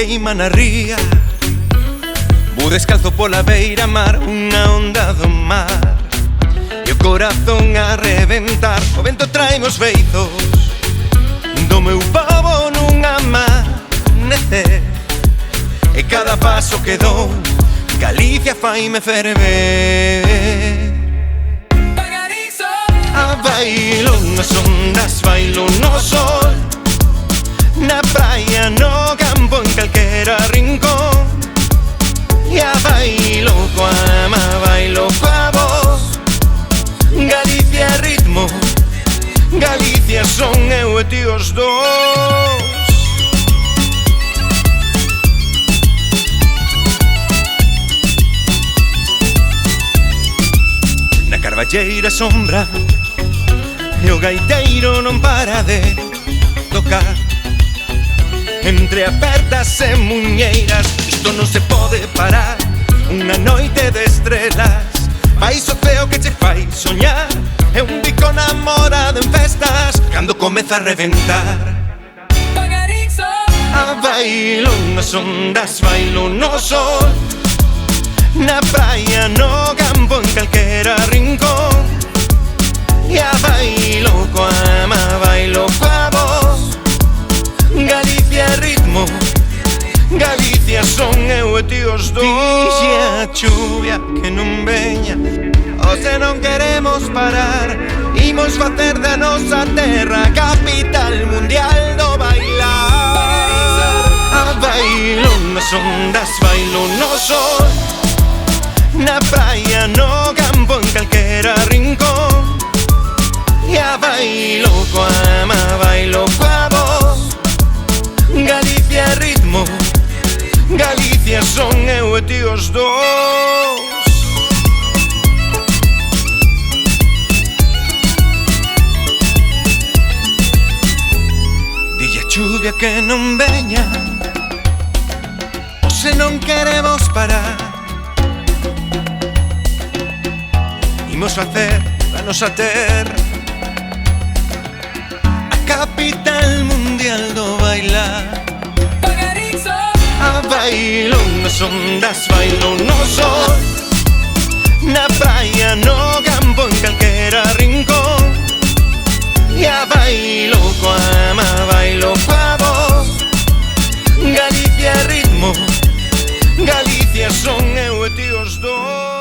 queima na ría. Vou descalzo pola beira mar, unha onda do mar, e o corazón a reventar. O vento trae os beizos do meu pobo nun amanecer, e cada paso que dou Galicia faime ferver. A bailo nas ondas, bailo no sol, na praia, no campo, en calquera rincón. E a bailo coa ama, bailo coa voz. Galicia é ritmo, Galicia son eu e ti os dous. Na carballeira sombra e o gaiteiro non para de tocar. Entre apertas e muñeiras, isto non se pode parar. Unha noite de estrelas, vais o ceo que che fai soñar. É un bico namorado en festas, cando comeza a reventar. A bailo nas ondas, bailo no sol, na praia, no campo, en calquera rincón. E a bailo coa ama, bailo coa voz. Galicia é ritmo, Galicia son eu e ti os dous. Dixe a chuvia que non veña, hoxe non queremos parar. Imos facer da nosa terra capital mundial do bailar. A bailo nas ondas, bailo no sol, na praia, no campo, en calquera rincón. E a bailo coa ama, bailo coa voz. Galicia é ritmo, Galicia son eu e ti os dous. Dille a chuvia que non veña, hoxe non queremos parar. Imos facer da nosa terra a capital mundial do bailar. A bailo nas ondas, bailo no sol, na praia, no campo, en calquera rincón. E a bailo coa ama, bailo coa voz. Galicia é ritmo, Galicia son eu e ti os dous.